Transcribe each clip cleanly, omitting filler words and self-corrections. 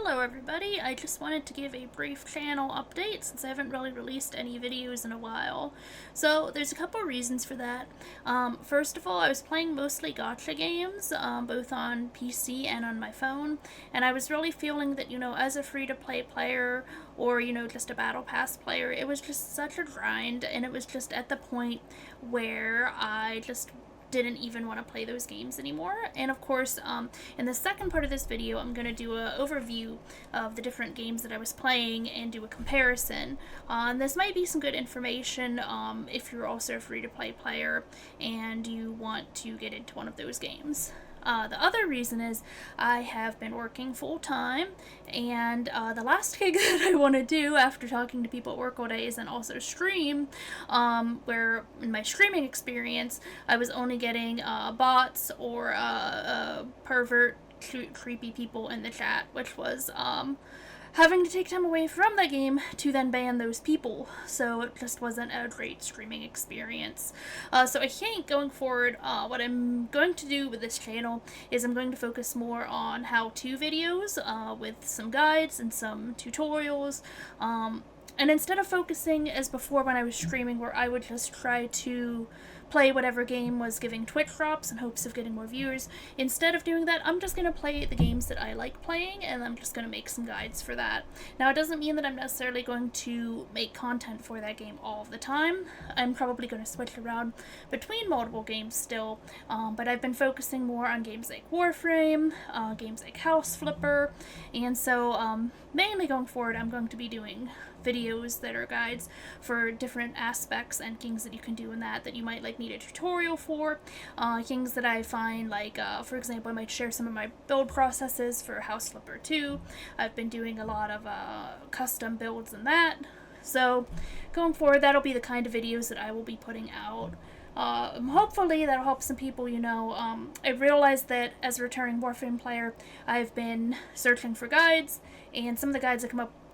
Hello everybody, I just wanted to give a brief channel update since I haven't really released any videos in a while. So there's a couple reasons for that. First of all, I was playing mostly gacha games, both on PC and on my phone, and I was really feeling that, as a free-to-play player or, just a battle pass player, it was just such a grind, and it was just at the point where I just didn't even want to play those games anymore. And of course, in the second part of this video, I'm going to do an overview of the different games that I was playing and do a comparison. This might be some good information if you're also a free-to-play player and you want to get into one of those games. The other reason is I have been working full-time, and the last gig that I want to do after talking to people at work all day is then also stream, where in my streaming experience I was only getting bots or pervert creepy people in the chat, which was having to take time away from the game to then ban those people, so it just wasn't a great streaming experience. So I think going forward, what I'm going to do with this channel is I'm going to focus more on how-to videos with some guides and some tutorials, and instead of focusing as before when I was streaming where I would just try to play whatever game was giving Twitch drops in hopes of getting more viewers, instead of doing that, I'm just going to play the games that I like playing, and I'm just going to make some guides for that. Now, it doesn't mean that I'm necessarily going to make content for that game all the time. I'm probably going to switch around between multiple games still, but I've been focusing more on games like Warframe, games like House Flipper, and so mainly going forward, I'm going to be doing videos that are guides for different aspects and things that you can do in that you might need a tutorial for, things that I find for example, I might share some of my build processes for House Flipper 2. I've been doing a lot of custom builds in that, so going forward that'll be the kind of videos that I will be putting out. Hopefully that'll help some people. I realized that as a returning Warframe player, I've been searching for guides, and some of the guides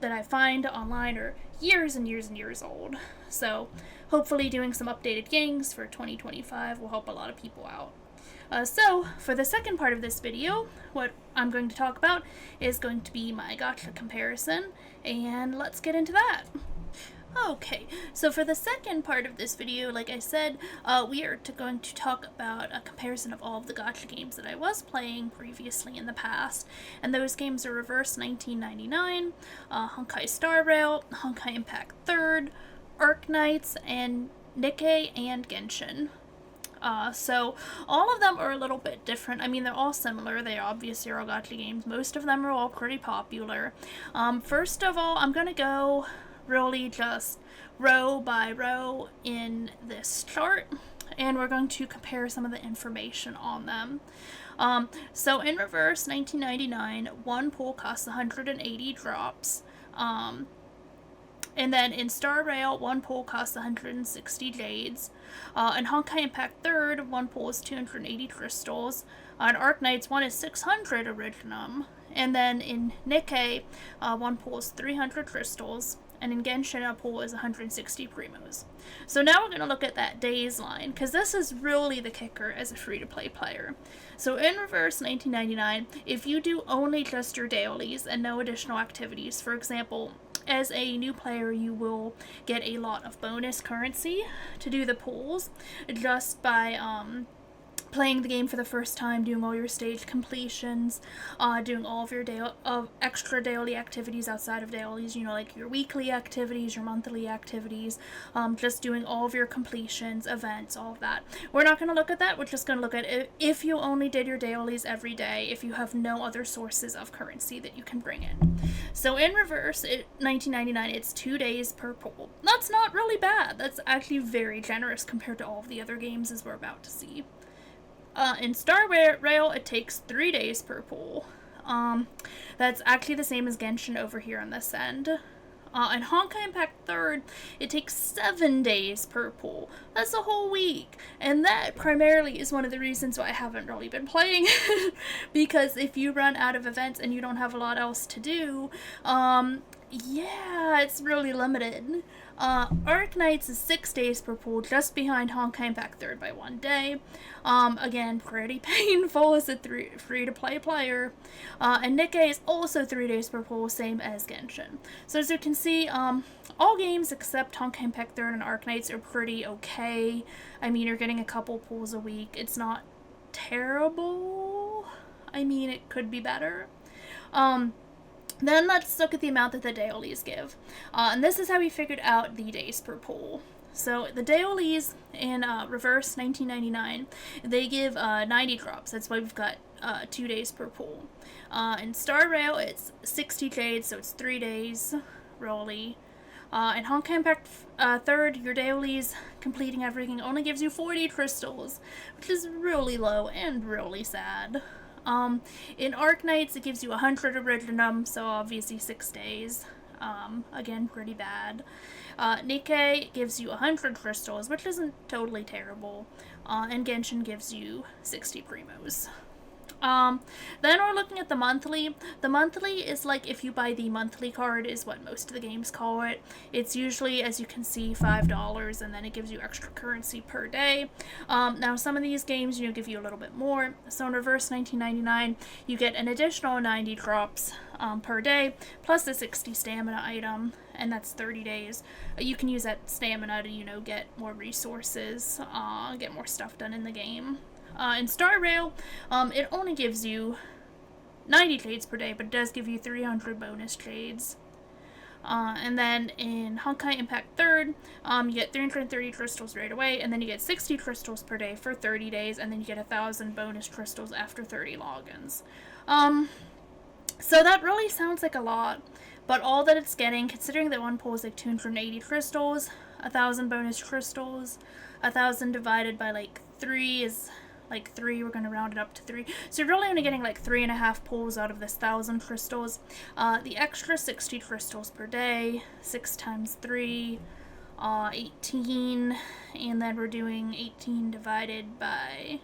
that I find online are years and years and years old. So hopefully doing some updated games for 2025 will help a lot of people out. So for the second part of this video, what I'm going to talk about is going to be my gacha comparison, and let's get into that. Okay, so for the second part of this video, like I said, we are going to talk about a comparison of all of the gacha games that I was playing previously in the past, and those games are Reverse 1999, Honkai Star Rail, Honkai Impact 3rd, Arc Knights, and Nikkei and Genshin. So all of them are a little bit different. I mean, they're all similar. They obviously are all gacha games. Most of them are all pretty popular. First of all, I'm going to go really just row by row in this chart, and we're going to compare some of the information on them. So in Reverse 1999, one pool costs 180 drops, and then in Star Rail, one pool costs 160 jades. In Honkai Impact 3rd, one pool is 280 crystals. On Arc Knights, one is 600 originum. And then in Nikkei, one pool is 300 crystals. And in Genshin, a pool is 160 primos. So now we're going to look at that days line, because this is really the kicker as a free-to-play player. So in Reverse 1999, if you do only just your dailies and no additional activities, for example, as a new player, you will get a lot of bonus currency to do the pools just by playing the game for the first time, doing all your stage completions, doing all of your extra daily activities outside of dailies, like your weekly activities, your monthly activities, just doing all of your completions, events, all of that. We're not going to look at that. We're just going to look at it if you only did your dailies every day, if you have no other sources of currency that you can bring in. So in Reverse 1999, it's 2 days per pool. That's not really bad. That's actually very generous compared to all of the other games, as we're about to see. In Star Rail, it takes 3 days per pool. That's actually the same as Genshin over here on this end. In Honkai Impact 3rd, it takes 7 days per pool. That's a whole week. And that primarily is one of the reasons why I haven't really been playing because if you run out of events and you don't have a lot else to do, Yeah, it's really limited. Arknights is 6 days per pool, just behind Honkai Impact 3rd by 1 day. Again, pretty painful as a free-to-play player. And Nikkei is also 3 days per pool, same as Genshin. So as you can see, all games except Honkai Impact 3rd and Arknights are pretty okay. I mean, you're getting a couple pools a week. It's not terrible. I mean, it could be better. Then let's look at the amount that the dailies give. And this is how we figured out the days per pool. So the dailies in Reverse 1999, they give 90 drops. That's why we've got 2 days per pool. In Star Rail, it's 60 jades, so it's 3 days, really. In Honkai Impact 3rd, your dailies, completing everything, only gives you 40 crystals, which is really low and really sad. In Arknights, it gives you 100 Iridium, so obviously 6 days. Again, pretty bad. Nikkei gives you 100 crystals, which isn't totally terrible. And Genshin gives you 60 primos. Then we're looking at the monthly. The monthly is like if you buy the monthly card, is what most of the games call it. It's usually, as you can see, $5, and then it gives you extra currency per day. Now some of these games, give you a little bit more. So in Reverse 1999, you get an additional 90 drops per day, plus a 60 stamina item, and that's 30 days. You can use that stamina to, get more resources, get more stuff done in the game. In Star Rail, it only gives you 90 jades per day, but it does give you 300 bonus jades. And then in Honkai Impact 3rd, you get 330 crystals right away, and then you get 60 crystals per day for 30 days, and then you get 1,000 bonus crystals after 30 logins. So that really sounds like a lot, but all that it's getting, considering that one pool is like 280 crystals, 1,000 bonus crystals, 1,000 divided by like 3 is like 3, we're going to round it up to 3. So you're really only getting like 3.5 pulls out of this 1,000 crystals. The extra 60 crystals per day, 6 times 3, 18, and then we're doing 18 divided by,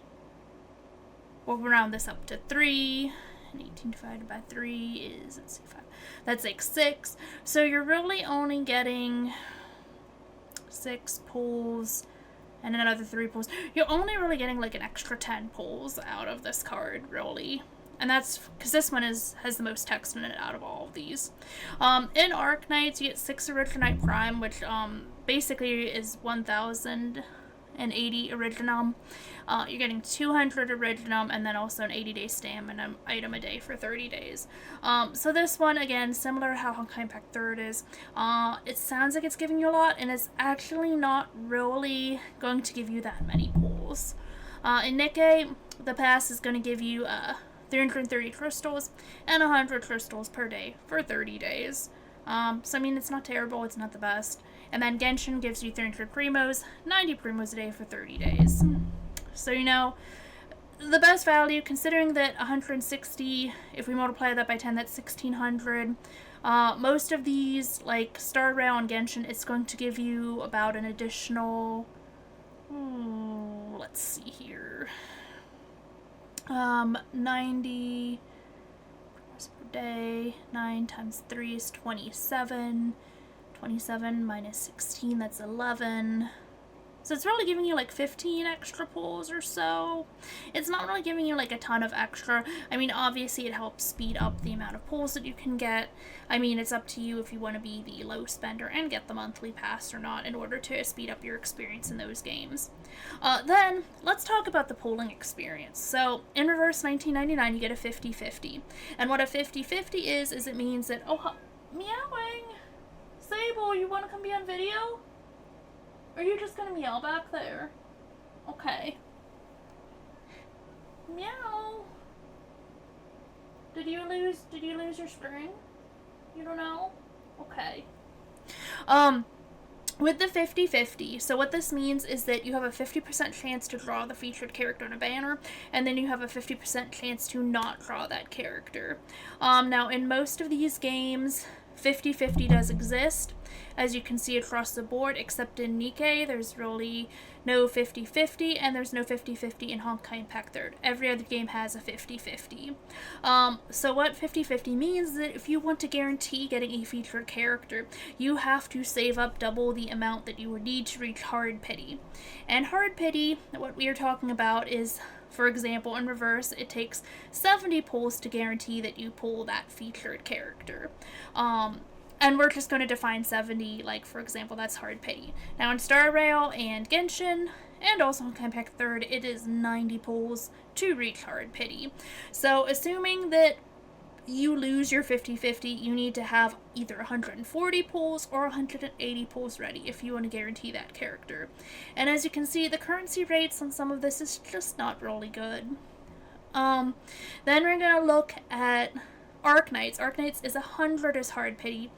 we'll round this up to 3, and 18 divided by 3 is, let's see, 5. That's like 6. So you're really only getting 6 pulls and another 3 pulls. You're only really getting like an extra 10 pulls out of this card, really. And that's because this one has the most text in it out of all of these. In Arknights, you get 6 Originite Prime, which basically is 1,080 Iridium. You're getting 200 Iridium, and then also an 80-day stamina item a day for 30 days. So this one, again, similar to how Honkai Impact 3rd is, it sounds like it's giving you a lot, and it's actually not really going to give you that many pulls. In Nikkei, the pass is going to give you 330 crystals and 100 crystals per day for 30 days. So I mean, it's not terrible, it's not the best. And then Genshin gives you 300 primos, 90 primos a day for 30 days. So, the best value, considering that 160, if we multiply that by 10, that's 1,600. Most of these, like Star Rail and Genshin, it's going to give you about an additional, let's see here, 90 primos per day, 9 times 3 is 27. 27 minus 16, that's 11. So it's really giving you like 15 extra pulls or so. It's not really giving you like a ton of extra. I mean, obviously it helps speed up the amount of pulls that you can get. I mean, it's up to you if you want to be the low spender and get the monthly pass or not in order to speed up your experience in those games. Then, let's talk about the pulling experience. So, in Reverse 1999, you get a 50-50. And what a 50-50 is it means that, meowing! Sable, you want to come be on video? Or are you just gonna meow back there? Okay. Meow. Did you lose your string? You don't know? Okay. With the 50-50, so what this means is that you have a 50% chance to draw the featured character in a banner, and then you have a 50% chance to not draw that character. Now, in most of these games, 50-50 does exist, as you can see across the board, except in Nikkei, there's really no 50-50, and there's no 50-50 in Honkai Impact 3rd. Every other game has a 50-50. So what 50-50 means is that if you want to guarantee getting a featured character, you have to save up double the amount that you would need to reach Hard Pity. And Hard Pity, what we are talking about is, for example, in reverse, it takes 70 pulls to guarantee that you pull that featured character. And we're just going to define 70, like, for example, that's Hard Pity. Now, in Star Rail and Genshin, and also in Impact 3rd, it is 90 pulls to reach Hard Pity. So, assuming that you lose your 50-50, you need to have either 140 pulls or 180 pulls ready if you want to guarantee that character. And as you can see, the currency rates on some of this is just not really good. Then we're going to look at Arknights. Arknights is 100 as Hard Pity,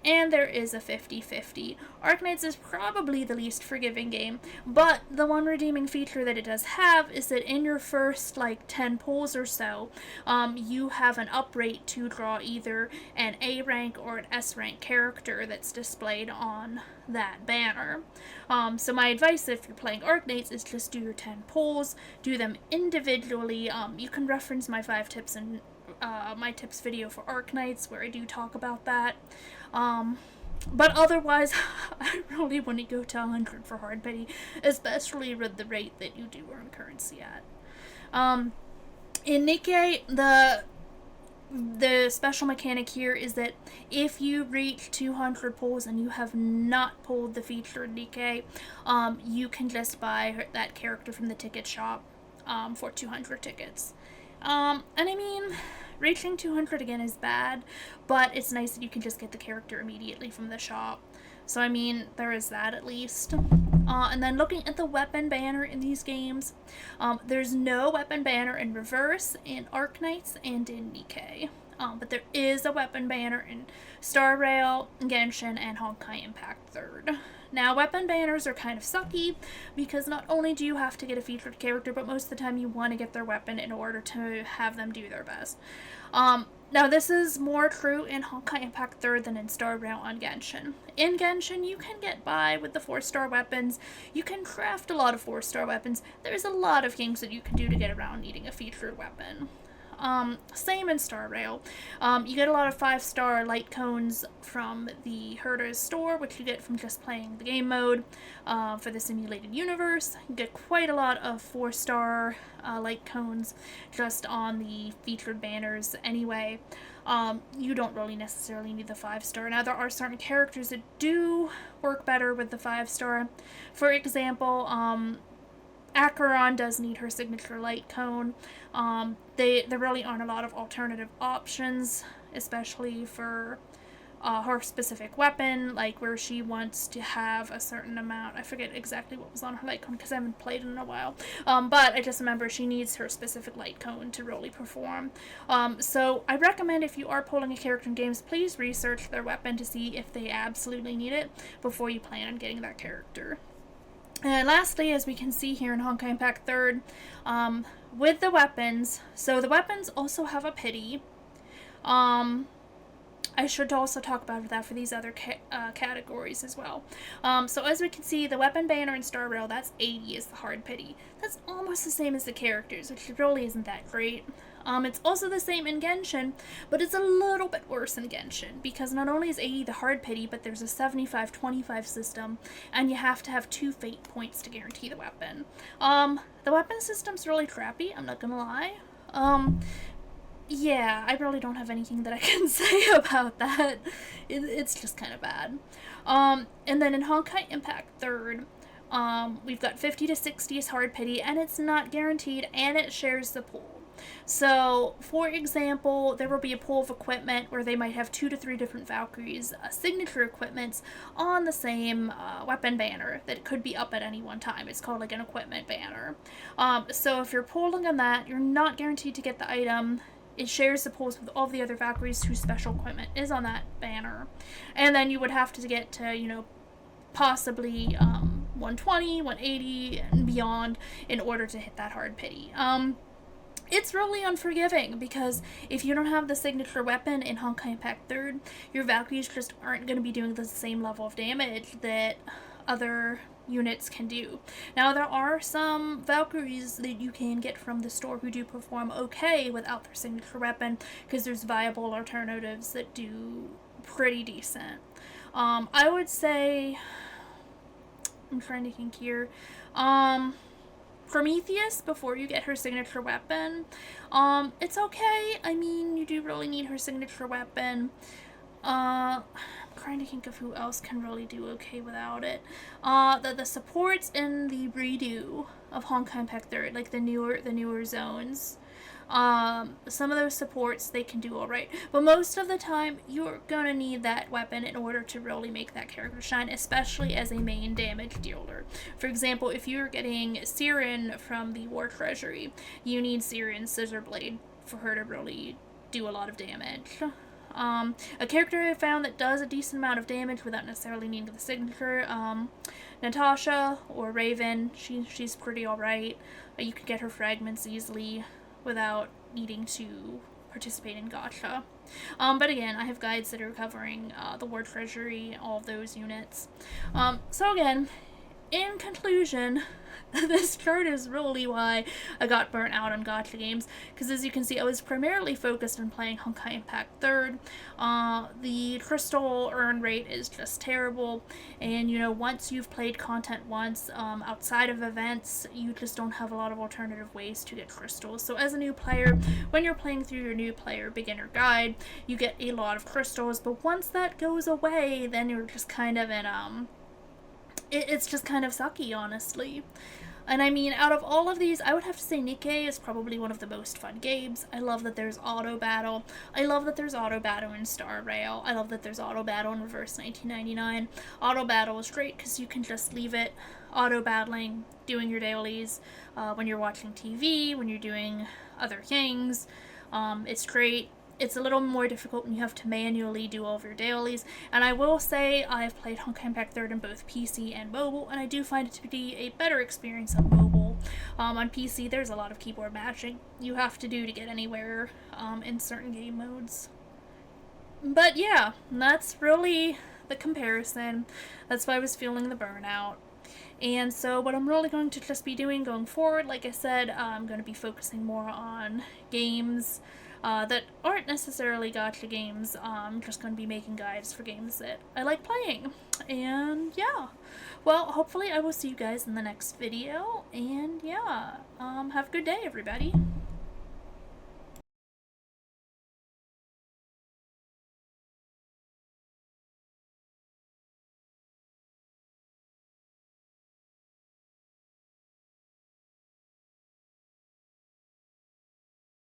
and there is a 50-50. Arknights is probably the least forgiving game, but the one redeeming feature that it does have is that in your first, 10 pulls or so, you have an up rate to draw either an A rank or an S rank character that's displayed on that banner. So my advice if you're playing Arknights is just do your 10 pulls, do them individually. You can reference my 5 tips and my tips video for Arknights where I do talk about that. But otherwise, I really wouldn't go to 100 for Hard Pity, especially with the rate that you do earn currency at. In Nikkei, the special mechanic here is that if you reach 200 pulls and you have not pulled the featured Nikkei, you can just buy that character from the ticket shop for 200 tickets. And I mean, reaching 200 again is bad, but it's nice that you can just get the character immediately from the shop. So I mean, there is that at least. And then looking at the weapon banner in these games, there's no weapon banner in reverse in Arknights and in Nikkei. But there is a weapon banner in Star Rail, Genshin, and Honkai Impact 3rd. Now, weapon banners are kind of sucky, because not only do you have to get a featured character, but most of the time you want to get their weapon in order to have them do their best. Now, this is more true in Honkai Impact 3rd than in Star Rail on Genshin. In Genshin, you can get by with the 4-star weapons. You can craft a lot of 4-star weapons. There's a lot of things that you can do to get around needing a featured weapon. Same in Star Rail. You get a lot of 5-star light cones from the Herder's store, which you get from just playing the game mode for the simulated universe. You get quite a lot of 4-star light cones just on the featured banners anyway. You don't really necessarily need the 5-star. Now, there are certain characters that do work better with the 5-star. For example, Acheron does need her signature light cone. There really aren't a lot of alternative options, especially for her specific weapon, like where she wants to have a certain amount. I forget exactly what was on her light cone because I haven't played in a while. But I just remember she needs her specific light cone to really perform. So I recommend if you are pulling a character in games, please research their weapon to see if they absolutely need it before you plan on getting that character. And lastly, as we can see here in Honkai Impact 3rd, with the weapons, so the weapons also have a pity. I should also talk about that for these other categories as well. So as we can see, the weapon banner in Star Rail, that's 80 is the hard pity. That's almost the same as the characters, which really isn't that great. It's also the same in Genshin, but it's a little bit worse in Genshin, because not only is 80 the hard pity, but there's a 75-25 system, and you have to have 2 fate points to guarantee the weapon. The weapon system's really crappy, I'm not gonna lie. Yeah, I really don't have anything that I can say about that. It's just kind of bad. And then in Honkai Impact 3rd, we've got 50 to 60 is hard pity, and it's not guaranteed, and it shares the pool. So, for example, there will be a pool of equipment where they might have 2 to 3 different Valkyries, signature equipments, on the same weapon banner that could be up at any one time. It's called like an equipment banner. So if you're pulling on that, you're not guaranteed to get the item. It shares the pools with all the other Valkyries whose special equipment is on that banner. And then you would have to get to, possibly 120, 180, and beyond in order to hit that hard pity. it's really unforgiving, because if you don't have the signature weapon in Honkai Impact 3rd, your Valkyries just aren't going to be doing the same level of damage that other units can do. Now, there are some Valkyries that you can get from the store who do perform okay without their signature weapon, because there's viable alternatives that do pretty decent. I would say, I'm trying to think here, Prometheus, before you get her signature weapon, it's okay. I mean, you do really need her signature weapon. I'm trying to think of who else can really do okay without it. The supports in the redo of Honkai Impact 3rd, like the newer zones, some of those supports, they can do alright, but most of the time you're gonna need that weapon in order to really make that character shine, especially as a main damage dealer. For example, if you're getting Siren from the War Treasury, you need Siren's Scissor Blade for her to really do a lot of damage. A character I found that does a decent amount of damage without necessarily needing the signature, Natasha or Raven, she's pretty alright. You can get her fragments easily without needing to participate in Gacha. But again, I have guides that are covering the War Treasury, all of those units. So again, in conclusion, this chart is really why I got burnt out on Gacha games, because as you can see, I was primarily focused on playing Honkai Impact 3rd. The crystal earn rate is just terrible, and you know, once you've played content once, outside of events, you just don't have a lot of alternative ways to get crystals. So as a new player, when you're playing through your new player beginner guide, you get a lot of crystals, but once that goes away, then you're just kind of in, it's just kind of sucky, honestly. And I mean, out of all of these, I would have to say Nikkei is probably one of the most fun games. I love that there's auto battle. I love that there's auto battle in Star Rail. I love that there's auto battle in Reverse 1999. Auto battle is great because you can just leave it auto battling, doing your dailies, when you're watching TV, when you're doing other things. It's great. It's a little more difficult when you have to manually do all of your dailies, and I will say I've played Honkai Impact 3rd in both PC and mobile, and I do find it to be a better experience on mobile. On PC, there's a lot of keyboard mashing you have to do to get anywhere in certain game modes. But yeah, that's really the comparison. That's why I was feeling the burnout. And so what I'm really going to just be doing going forward, like I said, I'm going to be focusing more on games that aren't necessarily gacha games. I'm just going to be making guides for games that I like playing. And yeah, well, hopefully I will see you guys in the next video. And yeah, have a good day, everybody.